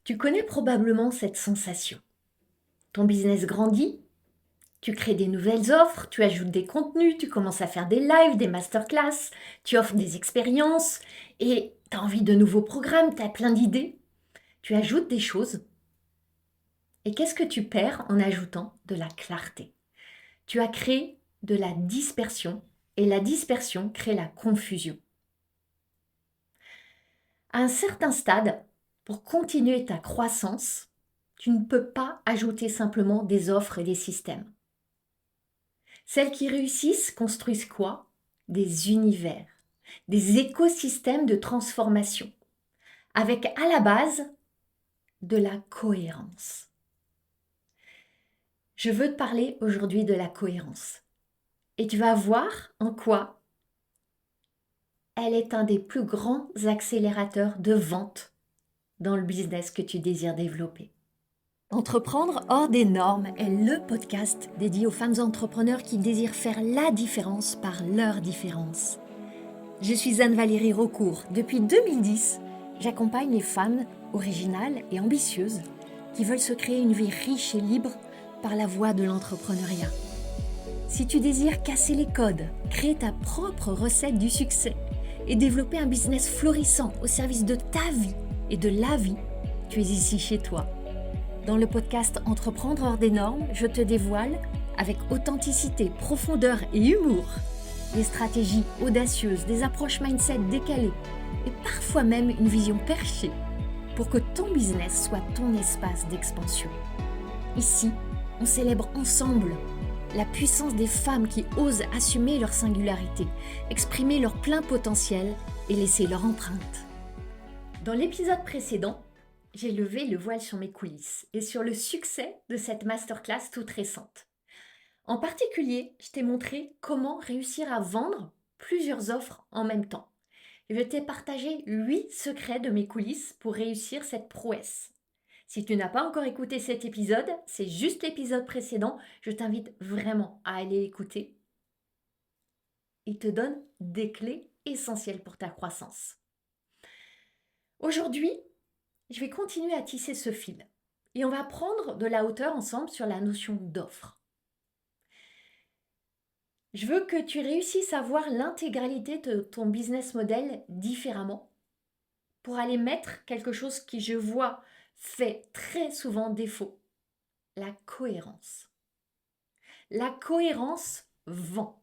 Tu connais probablement cette sensation. Ton business grandit, tu crées des nouvelles offres, tu ajoutes des contenus, tu commences à faire des lives, des masterclass, tu offres des expériences et tu as envie de nouveaux programmes, tu as plein d'idées. Tu ajoutes des choses. Et qu'est-ce que tu perds en ajoutant de la clarté? Tu as créé de la dispersion et la dispersion crée la confusion. À un certain stade, pour continuer ta croissance, tu ne peux pas ajouter simplement des offres et des systèmes. Celles qui réussissent construisent quoi? Des univers, des écosystèmes de transformation, avec à la base de la cohérence. Je veux te parler aujourd'hui de la cohérence. Et tu vas voir en quoi elle est un des plus grands accélérateurs de vente dans le business que tu désires développer. Entreprendre hors des normes est le podcast dédié aux femmes entrepreneurs qui désirent faire la différence par leur différence. Je suis Anne-Valérie Raucourt. Depuis 2010, j'accompagne les femmes originales et ambitieuses qui veulent se créer une vie riche et libre par la voie de l'entrepreneuriat. Si tu désires casser les codes, créer ta propre recette du succès et développer un business florissant au service de ta vie et de la vie, tu es ici chez toi. Dans le podcast Entreprendre hors des normes, je te dévoile, avec authenticité, profondeur et humour, des stratégies audacieuses, des approches mindset décalées et parfois même une vision perchée pour que ton business soit ton espace d'expansion. Ici, on célèbre ensemble la puissance des femmes qui osent assumer leur singularité, exprimer leur plein potentiel et laisser leur empreinte. Dans l'épisode précédent, j'ai levé le voile sur mes coulisses et sur le succès de cette masterclass toute récente. En particulier, je t'ai montré comment réussir à vendre plusieurs offres en même temps. Et je t'ai partagé 8 secrets de mes coulisses pour réussir cette prouesse. Si tu n'as pas encore écouté cet épisode, c'est juste l'épisode précédent, je t'invite vraiment à aller l'écouter. Il te donne des clés essentielles pour ta croissance. Aujourd'hui, je vais continuer à tisser ce fil et on va prendre de la hauteur ensemble sur la notion d'offre. Je veux que tu réussisses à voir l'intégralité de ton business model différemment pour aller mettre quelque chose qui, je vois, fait très souvent défaut. La cohérence. La cohérence vend.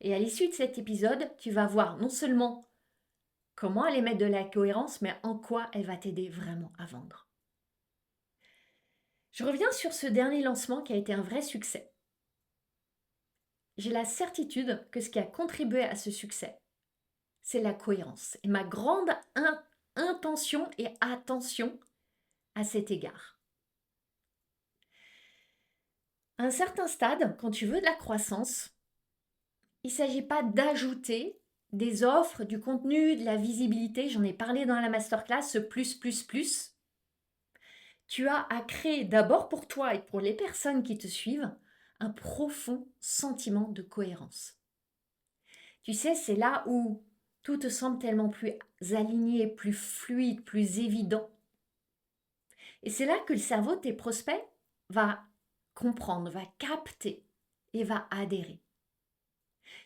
Et à l'issue de cet épisode, tu vas voir non seulement comment aller mettre de la cohérence, mais en quoi elle va t'aider vraiment à vendre. Je reviens sur ce dernier lancement qui a été un vrai succès. J'ai la certitude que ce qui a contribué à ce succès, c'est la cohérence. Et ma grande intention et attention à cet égard. À un certain stade, quand tu veux de la croissance, il ne s'agit pas d'ajouter des offres, du contenu, de la visibilité. J'en ai parlé dans la masterclass, ce plus. Tu as à créer d'abord pour toi et pour les personnes qui te suivent un profond sentiment de cohérence. Tu sais, c'est là où tout te semble tellement plus aligné, plus fluide, plus évident. Et c'est là que le cerveau de tes prospects va comprendre, va capter et va adhérer.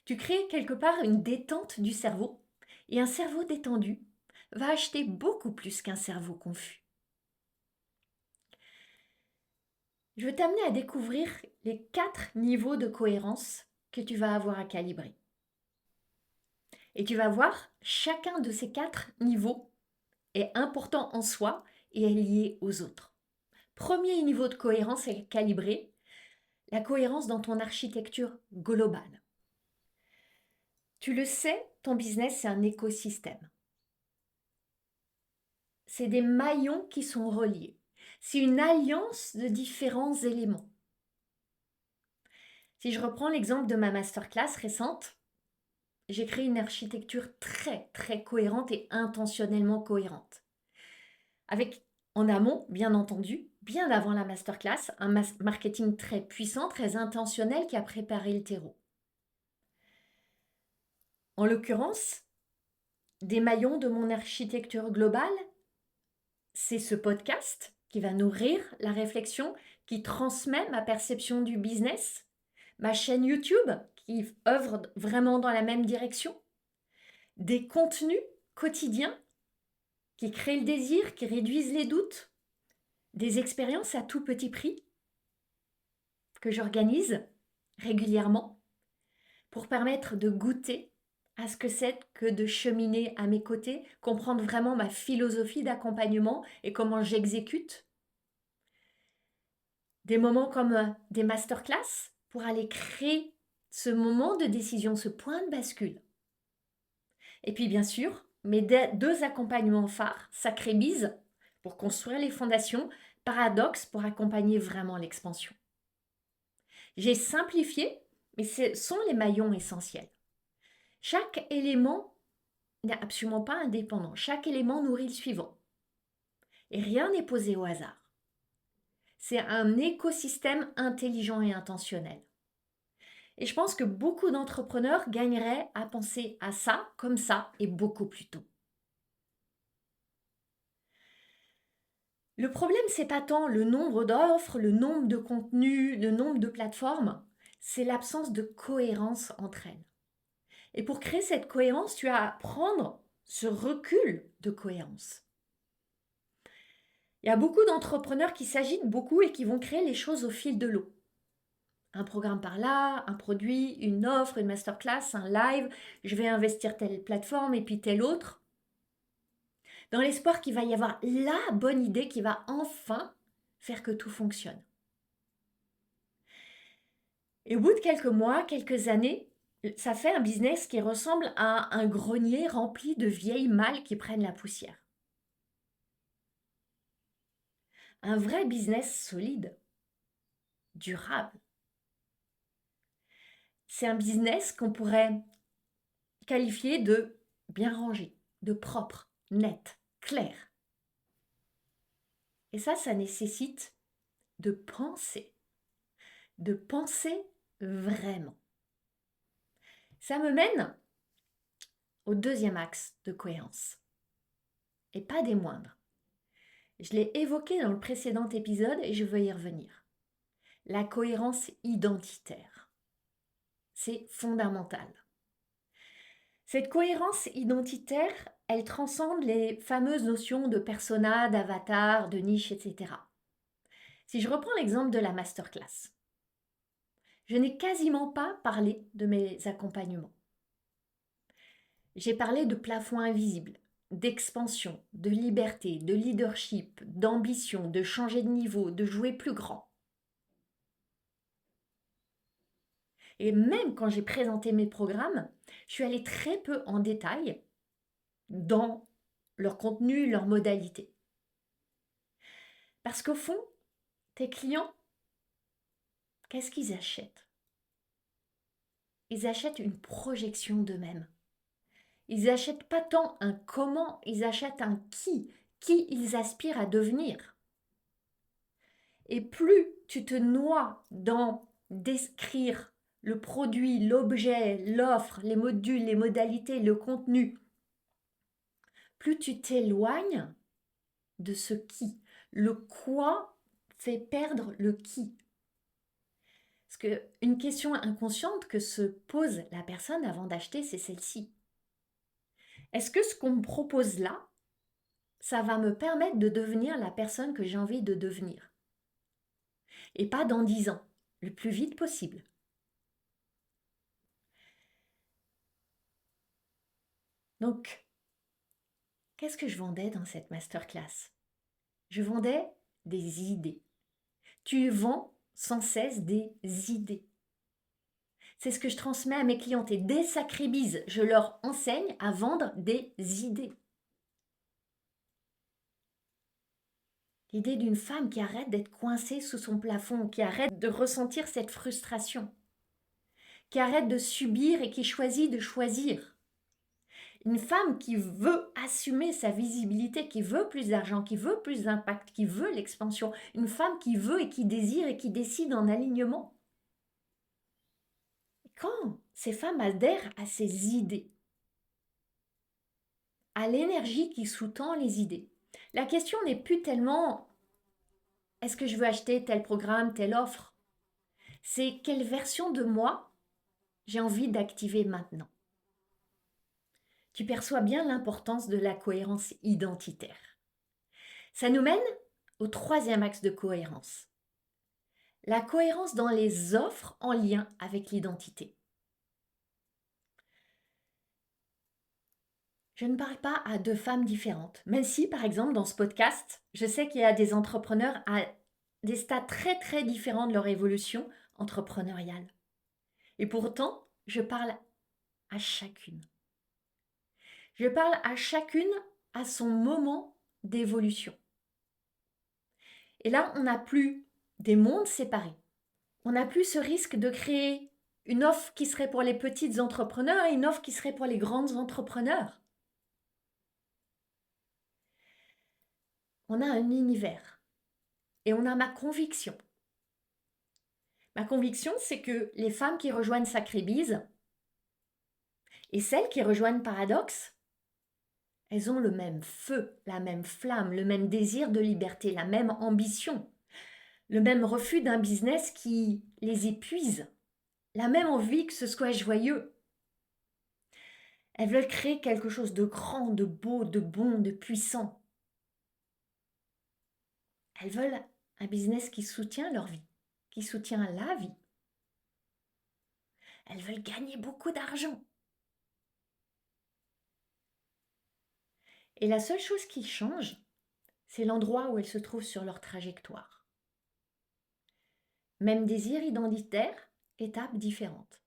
Tu crées quelque part une détente du cerveau et un cerveau détendu va acheter beaucoup plus qu'un cerveau confus. Je veux t'amener à découvrir les 4 niveaux de cohérence que tu vas avoir à calibrer. Et tu vas voir, chacun de ces 4 niveaux est important en soi et est lié aux autres. Premier niveau de cohérence est calibré, la cohérence dans ton architecture globale. Tu le sais, ton business, c'est un écosystème. C'est des maillons qui sont reliés. C'est une alliance de différents éléments. Si je reprends l'exemple de ma masterclass récente, j'ai créé une architecture très cohérente et intentionnellement cohérente. Avec, en amont, bien entendu, bien avant la masterclass, un marketing très puissant, très intentionnel qui a préparé le terreau. En l'occurrence, des maillons de mon architecture globale, c'est ce podcast qui va nourrir la réflexion, qui transmet ma perception du business, ma chaîne YouTube qui œuvre vraiment dans la même direction, des contenus quotidiens qui créent le désir, qui réduisent les doutes, des expériences à tout petit prix que j'organise régulièrement pour permettre de goûter à ce que c'est que de cheminer à mes côtés, comprendre vraiment ma philosophie d'accompagnement et comment j'exécute. Des moments comme des masterclass pour aller créer ce moment de décision, ce point de bascule. Et puis bien sûr, mes deux accompagnements phares, Sacré Bise pour construire les fondations, Paradoxe pour accompagner vraiment l'expansion. J'ai simplifié, mais ce sont les maillons essentiels. Chaque élément n'est absolument pas indépendant. Chaque élément nourrit le suivant. Et rien n'est posé au hasard. C'est un écosystème intelligent et intentionnel. Et je pense que beaucoup d'entrepreneurs gagneraient à penser à ça, comme ça, et beaucoup plus tôt. Le problème, c'est pas tant le nombre d'offres, le nombre de contenus, le nombre de plateformes, c'est l'absence de cohérence entre elles. Et pour créer cette cohérence, tu as à prendre ce recul de cohérence. Il y a beaucoup d'entrepreneurs qui s'agitent beaucoup et qui vont créer les choses au fil de l'eau. Un programme par là, un produit, une offre, une masterclass, un live, je vais investir telle plateforme et puis telle autre. Dans l'espoir qu'il va y avoir la bonne idée qui va enfin faire que tout fonctionne. Et au bout de quelques mois, quelques années, ça fait un business qui ressemble à un grenier rempli de vieilles malles qui prennent la poussière. Un vrai business solide, durable. C'est un business qu'on pourrait qualifié de bien rangé, de propre, net, clair. Et ça nécessite de penser vraiment. Ça me mène au deuxième axe de cohérence, et pas des moindres. Je l'ai évoqué dans le précédent épisode et je veux y revenir. La cohérence identitaire. C'est fondamental. Cette cohérence identitaire, elle transcende les fameuses notions de persona, d'avatar, de niche, etc. Si je reprends l'exemple de la masterclass, je n'ai quasiment pas parlé de mes accompagnements. J'ai parlé de plafond invisible, d'expansion, de liberté, de leadership, d'ambition, de changer de niveau, de jouer plus grand. Et même quand j'ai présenté mes programmes, je suis allée très peu en détail dans leur contenu, leur modalité. Parce qu'au fond, tes clients, qu'est-ce qu'ils achètent? Ils achètent une projection d'eux-mêmes. Ils n'achètent pas tant un comment, ils achètent un qui ils aspirent à devenir. Et plus tu te noies dans décrire le produit, l'objet, l'offre, les modules, les modalités, le contenu, plus tu t'éloignes de ce qui. Le quoi fait perdre le qui. Parce qu'une question inconsciente que se pose la personne avant d'acheter, c'est celle-ci. Est-ce que ce qu'on me propose là, ça va me permettre de devenir la personne que j'ai envie de devenir? Et pas dans 10 ans, le plus vite possible. Donc, qu'est-ce que je vendais dans cette masterclass? Je vendais des idées. Tu vends sans cesse des idées. C'est ce que je transmets à mes clientes et dès Sacré Bise, je leur enseigne à vendre des idées. L'idée d'une femme qui arrête d'être coincée sous son plafond, qui arrête de ressentir cette frustration, qui arrête de subir et qui choisit de choisir. Une femme qui veut assumer sa visibilité, qui veut plus d'argent, qui veut plus d'impact, qui veut l'expansion. Une femme qui veut et qui désire et qui décide en alignement. Quand ces femmes adhèrent à ces idées, à l'énergie qui sous-tend les idées, La question n'est plus tellement est-ce que je veux acheter tel programme, telle offre? C'est quelle version de moi j'ai envie d'activer maintenant. Tu perçois bien l'importance de la cohérence identitaire. Ça nous mène au troisième axe de cohérence. La cohérence dans les offres en lien avec l'identité. Je ne parle pas à deux femmes différentes, même si, par exemple, dans ce podcast, je sais qu'il y a des entrepreneurs à des stades très très différents de leur évolution entrepreneuriale. Et pourtant, je parle à chacune. Je parle à chacune à son moment d'évolution. Et là, on n'a plus des mondes séparés. On n'a plus ce risque de créer une offre qui serait pour les petites entrepreneurs et une offre qui serait pour les grandes entrepreneurs. On a un univers et on a ma conviction. Ma conviction, c'est que les femmes qui rejoignent Sacrébise et celles qui rejoignent Paradoxe, elles ont le même feu, la même flamme, le même désir de liberté, la même ambition, le même refus d'un business qui les épuise, la même envie que ce soit joyeux. Elles veulent créer quelque chose de grand, de beau, de bon, de puissant. Elles veulent un business qui soutient leur vie, qui soutient la vie. Elles veulent gagner beaucoup d'argent. Et la seule chose qui change, c'est l'endroit où elles se trouvent sur leur trajectoire. Même désir identitaire, étapes différentes.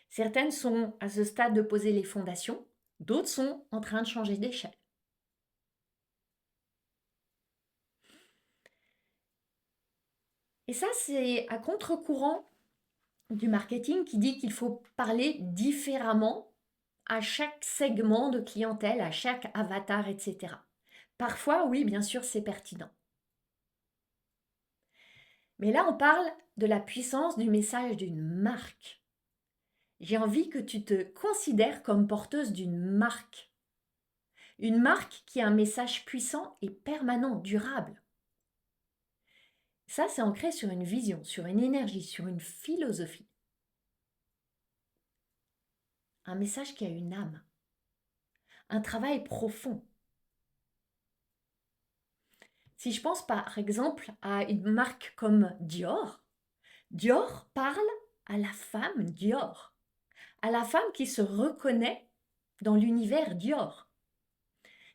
Certaines sont à ce stade de poser les fondations, d'autres sont en train de changer d'échelle. Et ça, c'est à contre-courant du marketing qui dit qu'il faut parler différemment à chaque segment de clientèle, à chaque avatar, etc. Parfois, oui, bien sûr, c'est pertinent. Mais là, on parle de la puissance du message d'une marque. J'ai envie que tu te considères comme porteuse d'une marque. Une marque qui a un message puissant et permanent, durable. Ça, c'est ancré sur une vision, sur une énergie, sur une philosophie. Un message qui a une âme. Un travail profond. Si je pense par exemple à une marque comme Dior, Dior parle à la femme Dior, à la femme qui se reconnaît dans l'univers Dior.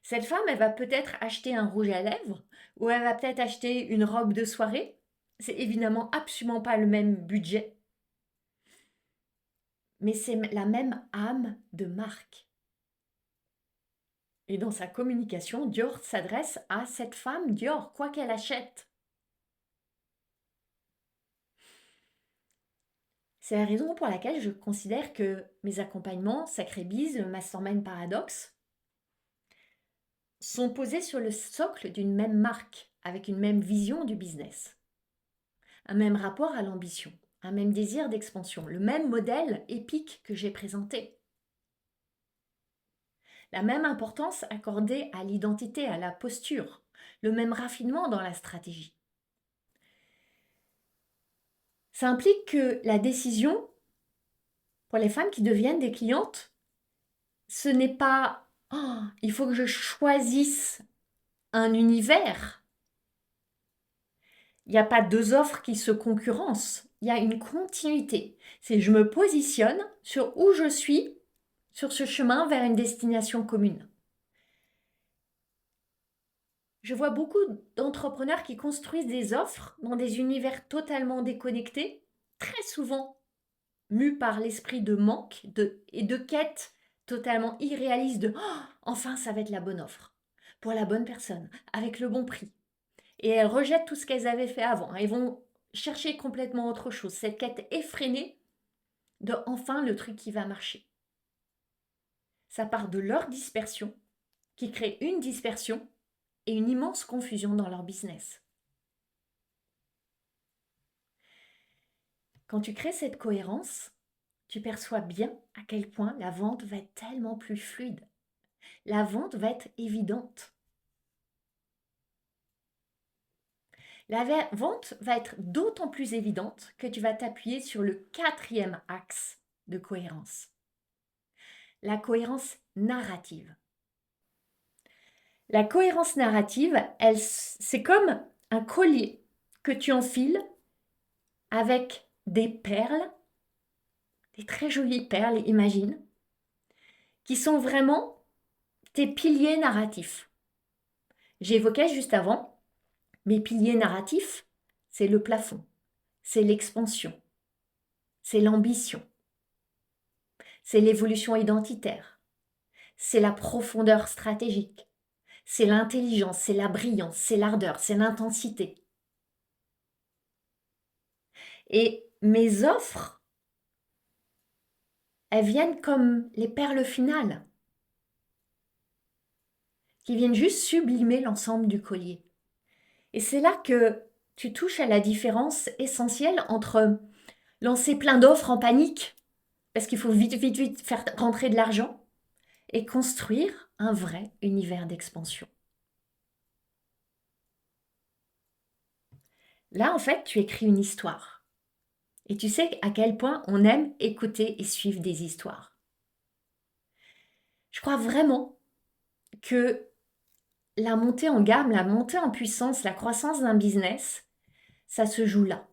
Cette femme, elle va peut-être acheter un rouge à lèvres ou elle va peut-être acheter une robe de soirée. C'est évidemment absolument pas le même budget, mais c'est la même âme de marque. Et dans sa communication, Dior s'adresse à cette femme Dior, quoi qu'elle achète. C'est la raison pour laquelle je considère que mes accompagnements, Sacrébise, le Mastermind Paradoxe, sont posés sur le socle d'une même marque, avec une même vision du business, un même rapport à l'ambition, un même désir d'expansion, le même modèle épique que j'ai présenté. La même importance accordée à l'identité, à la posture, le même raffinement dans la stratégie. Ça implique que la décision, pour les femmes qui deviennent des clientes, ce n'est pas oh, il faut que je choisisse un univers. Il n'y a pas deux offres qui se concurrencent. Il y a une continuité. C'est je me positionne sur où je suis sur ce chemin vers une destination commune. Je vois beaucoup d'entrepreneurs qui construisent des offres dans des univers totalement déconnectés, très souvent mus par l'esprit de manque et de quête totalement irréaliste de oh, enfin ça va être la bonne offre, pour la bonne personne, avec le bon prix. Et elles rejettent tout ce qu'elles avaient fait avant. Elles vont chercher complètement autre chose. Cette quête effrénée de enfin le truc qui va marcher. Ça part de leur dispersion, qui crée une dispersion et une immense confusion dans leur business. Quand tu crées cette cohérence, tu perçois bien à quel point la vente va être tellement plus fluide. La vente va être évidente. La vente va être d'autant plus évidente que tu vas t'appuyer sur le quatrième axe de cohérence, la cohérence narrative. La cohérence narrative, c'est comme un collier que tu enfiles avec des perles, des très jolies perles, imagine, qui sont vraiment tes piliers narratifs. J'évoquais juste avant, mes piliers narratifs, c'est le plafond, c'est l'expansion, c'est l'ambition, c'est l'évolution identitaire, c'est la profondeur stratégique, c'est l'intelligence, c'est la brillance, c'est l'ardeur, c'est l'intensité. Et mes offres, elles viennent comme les perles finales, qui viennent juste sublimer l'ensemble du collier. Et c'est là que tu touches à la différence essentielle entre lancer plein d'offres en panique, parce qu'il faut vite, vite, vite faire rentrer de l'argent, et construire un vrai univers d'expansion. Là, en fait, tu écris une histoire. Et tu sais à quel point on aime écouter et suivre des histoires. Je crois vraiment que la montée en gamme, la montée en puissance, la croissance d'un business, ça se joue là.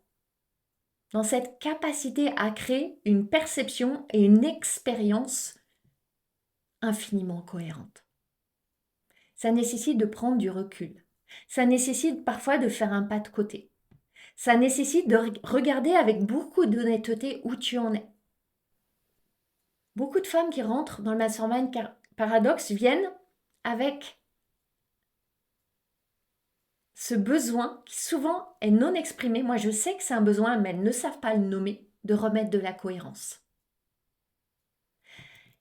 Dans cette capacité à créer une perception et une expérience infiniment cohérente. Ça nécessite de prendre du recul. Ça nécessite parfois de faire un pas de côté. Ça nécessite de regarder avec beaucoup d'honnêteté où tu en es. Beaucoup de femmes qui rentrent dans le Mastermind Paradoxe viennent avec ce besoin qui souvent est non exprimé. Moi, je sais que c'est un besoin, mais elles ne savent pas le nommer, de remettre de la cohérence.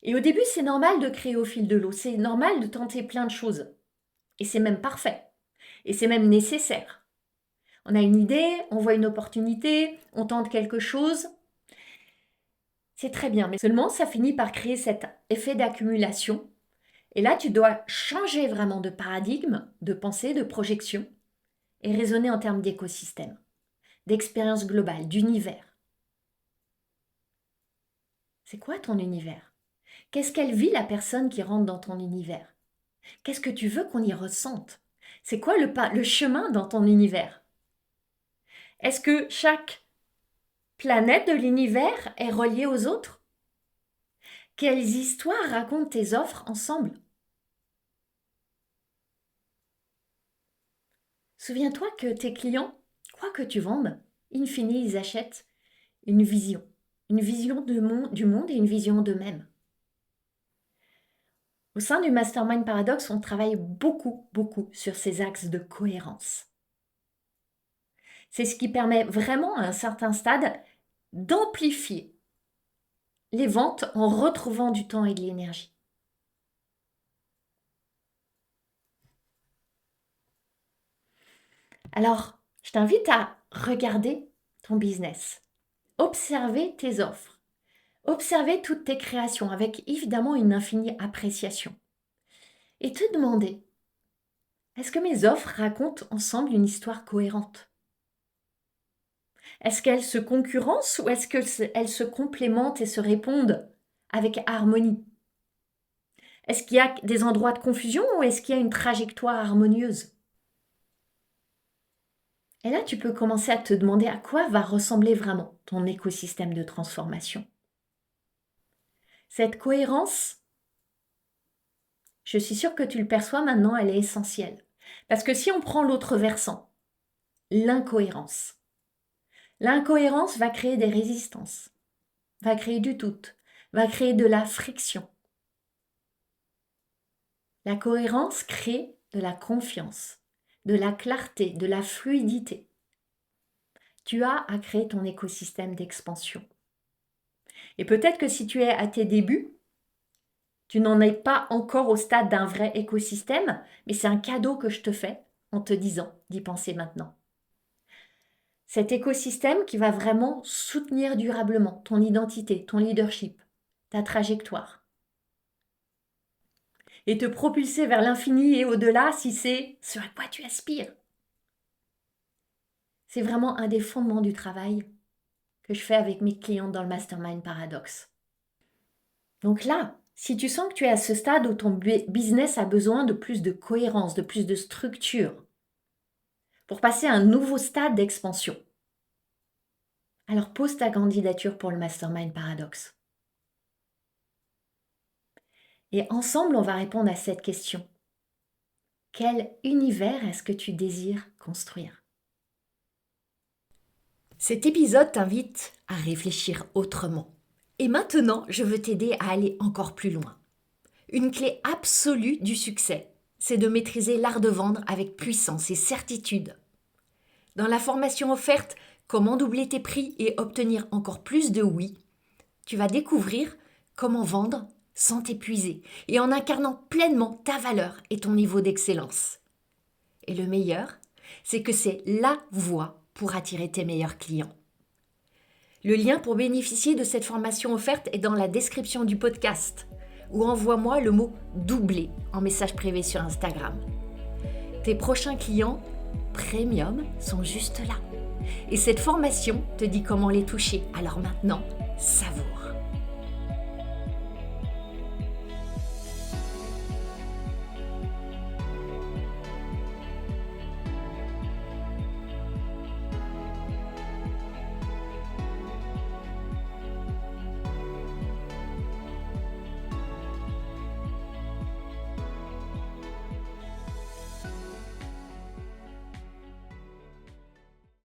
Et au début, c'est normal de créer au fil de l'eau. C'est normal de tenter plein de choses. Et c'est même parfait. Et c'est même nécessaire. On a une idée, on voit une opportunité, on tente quelque chose. C'est très bien, mais seulement ça finit par créer cet effet d'accumulation. Et là, tu dois changer vraiment de paradigme, de pensée, de projection, et raisonner en termes d'écosystème, d'expérience globale, d'univers. C'est quoi ton univers? Qu'est-ce qu'elle vit la personne qui rentre dans ton univers? Qu'est-ce que tu veux qu'on y ressente? C'est quoi le chemin dans ton univers? Est-ce que chaque planète de l'univers est reliée aux autres? Quelles histoires racontent tes offres ensemble? Souviens-toi que tes clients, quoi que tu vendes, in fine, ils achètent une vision du monde et une vision d'eux-mêmes. Au sein du Mastermind Paradoxe, on travaille beaucoup, beaucoup sur ces axes de cohérence. C'est ce qui permet vraiment à un certain stade d'amplifier les ventes en retrouvant du temps et de l'énergie. Alors, je t'invite à regarder ton business, observer tes offres, observer toutes tes créations avec évidemment une infinie appréciation et te demander, est-ce que mes offres racontent ensemble une histoire cohérente? Est-ce qu'elles se concurrencent ou est-ce qu'elles se complémentent et se répondent avec harmonie? Est-ce qu'il y a des endroits de confusion ou est-ce qu'il y a une trajectoire harmonieuse? Et là, tu peux commencer à te demander à quoi va ressembler vraiment ton écosystème de transformation. Cette cohérence, je suis sûre que tu le perçois maintenant, elle est essentielle. Parce que si on prend l'autre versant, l'incohérence, l'incohérence va créer des résistances, va créer du doute, va créer de la friction. La cohérence crée de la confiance, de la clarté, de la fluidité. Tu as à créer ton écosystème d'expansion. Et peut-être que si tu es à tes débuts, tu n'en es pas encore au stade d'un vrai écosystème, mais c'est un cadeau que je te fais en te disant d'y penser maintenant. Cet écosystème qui va vraiment soutenir durablement ton identité, ton leadership, ta trajectoire. Et te propulser vers l'infini et au-delà si c'est ce à quoi tu aspires. C'est vraiment un des fondements du travail que je fais avec mes clientes dans le Mastermind Paradoxe. Donc là, si tu sens que tu es à ce stade où ton business a besoin de plus de cohérence, de plus de structure, pour passer à un nouveau stade d'expansion, alors pose ta candidature pour le Mastermind Paradoxe. Et ensemble, on va répondre à cette question. Quel univers est-ce que tu désires construire ? Cet épisode t'invite à réfléchir autrement. Et maintenant, je veux t'aider à aller encore plus loin. Une clé absolue du succès, c'est de maîtriser l'art de vendre avec puissance et certitude. Dans la formation offerte « Comment doubler tes prix et obtenir encore plus de oui », tu vas découvrir comment vendre sans t'épuiser et en incarnant pleinement ta valeur et ton niveau d'excellence. Et le meilleur, c'est que c'est la voie pour attirer tes meilleurs clients. Le lien pour bénéficier de cette formation offerte est dans la description du podcast ou envoie-moi le mot « doubler » en message privé sur Instagram. Tes prochains clients premium sont juste là. Et cette formation te dit comment les toucher. Alors maintenant, savoure.